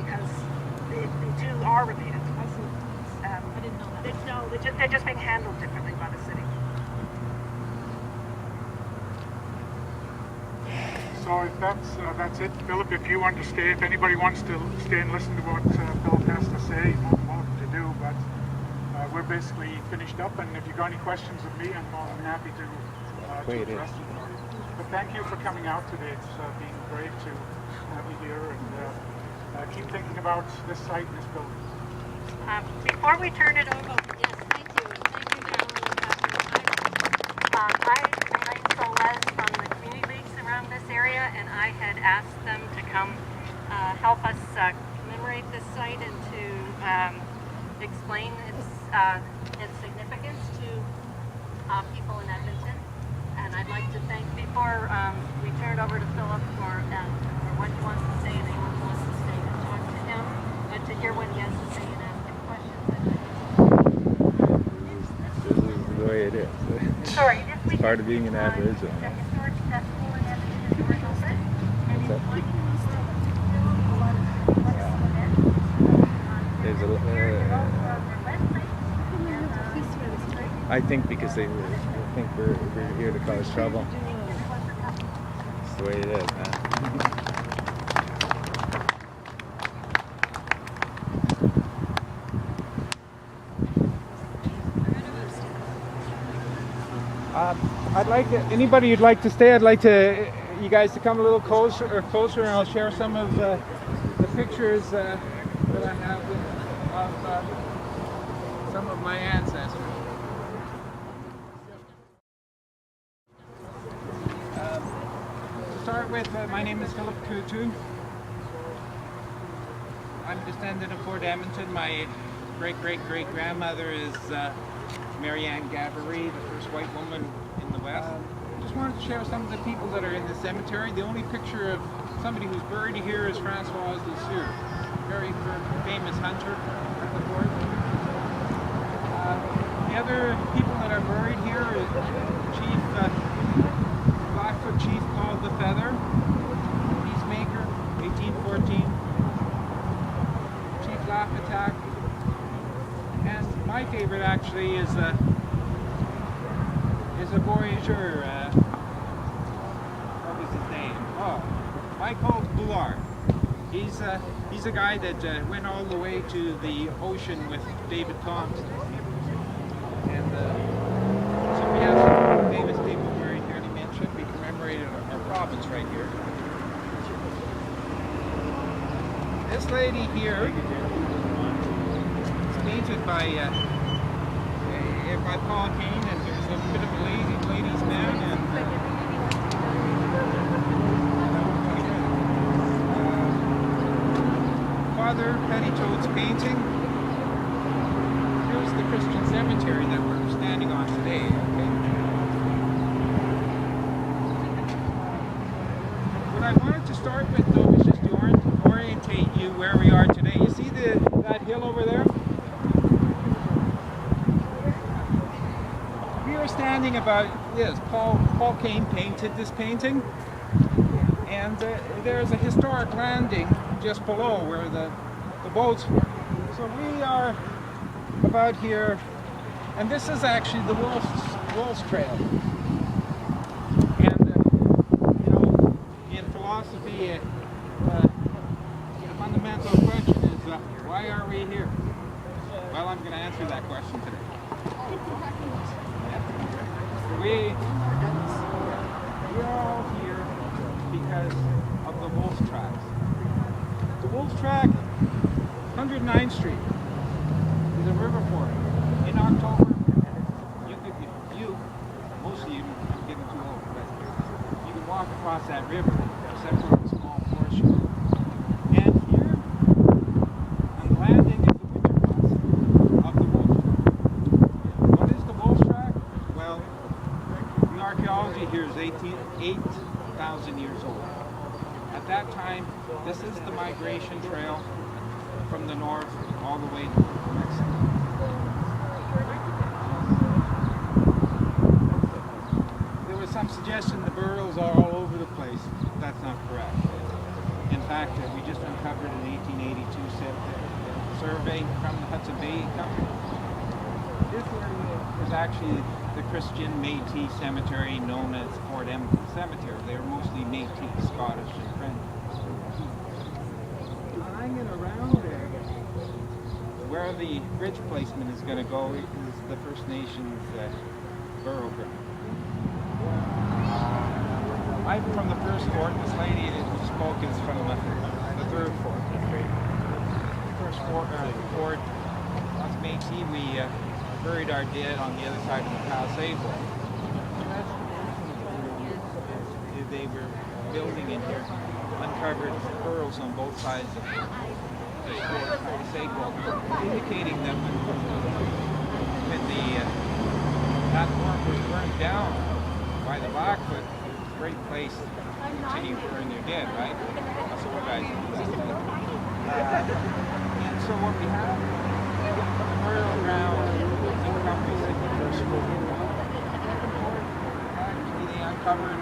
because the two are related. I didn't know that. No, they're just being handled differently by the city. So if that's it, Philip, if you want to stay, if anybody wants to stay and listen to what Philip has to say, you're more than welcome to do, but we're basically finished up, and if you've got any questions of me, I'm happy to address them. But thank you for coming out today. It's been great to have you here, and keep thinking about this site and this building. Before we turn it over, Yes, thank you. Thank you, Darren. I'm Celeste from the community leagues around this area, and I had asked them to come help us commemorate this site and to explain its significance to people in Edmonton. And I'd like to thank, before we turn it over to Philip for what he wants to say and anyone who wants to stay and talk to him, but to hear what he has to say and ask him questions. This is the way it is. Sorry, It's part of being an Aboriginal. The historic festival in Edmonton is open, and it's going to There's I think because they think we're here to cause trouble. It's the way it is, man. I'd like to, anybody who'd like to stay, I'd like to you guys to come a little closer, and I'll share some of the pictures that I have of some of my ancestors. To start with, my name is Phillip Coutu. I'm a descendant of Fort Edmonton. My great-great-great-grandmother is Mary Ann Gabory, the first white woman in the West. Just wanted to share some of the people that are in the cemetery. The only picture of somebody who's buried here is Francois Desir, very famous hunter at the fort. The other people that are buried here is Chief Blackfoot Chief called the Feather, Peacemaker, 1814, Chief Laugh Attack, and my favorite actually is a voyageur. What was his name? Oh, Michael Boulard. He's a guy that went all the way to the ocean with David Thompson. And so we have some famous people buried here to mention. We commemorated our province right here. This lady here is painted by Paul Kane, and there's a bit of a ladies' man. And Father Petitot's painting. Here's the Christian cemetery that we're standing on today. Okay? What I wanted to start with, though, is just to orientate you where we are today. You see that hill over there? We are standing about this. Paul Kane painted this painting, and there's a historic landing just below where the boats were. So we are about here, and this is actually the Wolf's Trail. And you know, in philosophy, the fundamental question is, why are we here? Well, I'm going to answer that question today. We're all here because of the Wolf's Tracks. The Wolf's Track, 109th Street, is a river ford. In October, most of you, I'm getting too old, but you can walk across that river, except for a small portion. And here, on the landing, is the winter crossing of the Wolf's Track. What is the Wolf's Track? Well, the archaeology here is 8,000 years old. At that time, this is the migration trail from the north all the way to Mexico. There was some suggestion the burials are all over the place. That's not correct. In fact, we just uncovered an 1882 survey from the Hudson Bay Company. This area is actually the Christian Métis cemetery known as Fort Edmonton Cemetery. They were mostly Métis, Scottish and French. Hanging around there, where the bridge placement is going to go is the First Nations burial ground. I'm from the first fort. This lady who spoke is from the third fort. First fort, us Métis, we buried our dead on the other side of the Palisade wall. They were building in here, uncovered burials on both sides of the Palisade wall, indicating that when that fort was burned down by the Blackfoot, it was a great place to continue burying your dead, right? That's what guys do. And so what we have, the burial ground encompassing the first fort. Actually, they uncovered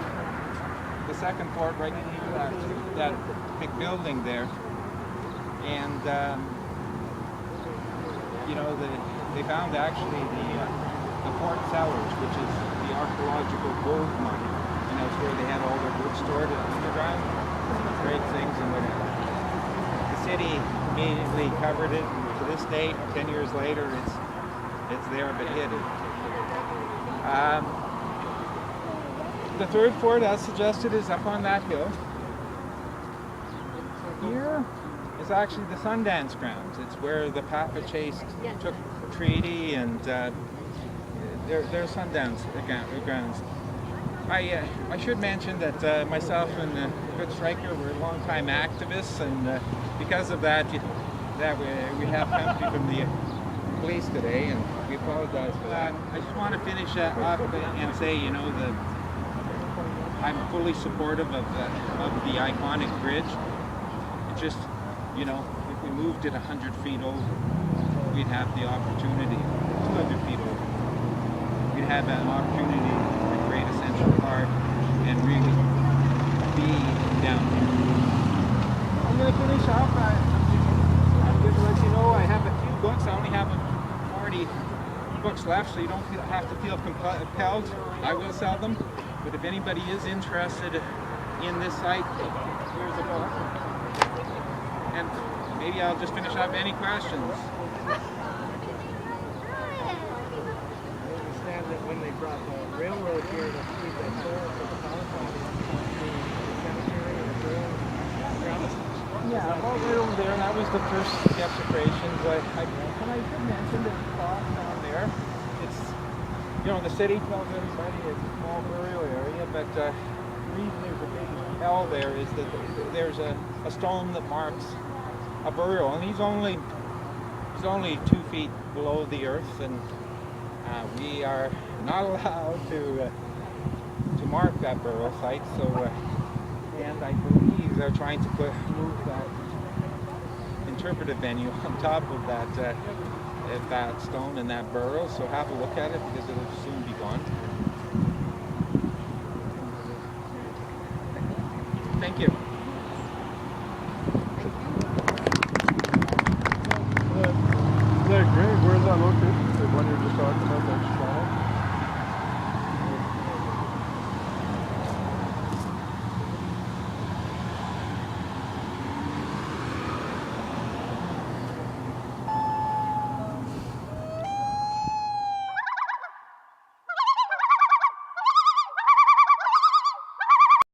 the second fort right near that big building there. And, you know, they found actually the fort cellars, which is the archaeological gold mine. And that's where they had all their goods stored underground. Great things and whatever. The city immediately covered it. And to this day, 10 years later, it's there but hidden. The third fort, as suggested, is up on that hill. Here is actually the Sundance grounds. It's where the Papa Chase took the treaty, and they're Sundance grounds. I should mention that myself and Good Striker were longtime activists, and because of that, we have company from the police today, and we apologize for that. I just want to finish off and say, you know, that I'm fully supportive of the iconic bridge. It just, you know, if we moved it 100 feet over, we'd have the opportunity, 200 feet over, we'd have an opportunity to create a Central Park and really be down here. I'm going to finish off. I'm going to let you know I have a few books. I only have 40 books left, so you don't have to feel compelled. I will sell them. But if anybody is interested in this site, here's a book. And maybe I'll just finish up any questions. I understand that when they brought the railroad here to feed the soil for the power plant, the cemetery and the burial grounds. Yeah, well, right over there, and that was the first desecration. But I should mention that cross down there, it's, you know, the city tells everybody it's a small burial area, but the reason there's a big L there is that there's a stone that marks a burial, and he's only 2 feet below the earth, and we are not allowed to mark that burial site. So, and I believe they're trying to move that interpretive venue on top of that stone and that burial. So have a look at it because it'll soon be gone. Thank you. That grave, where's that located? The one you were just talking about?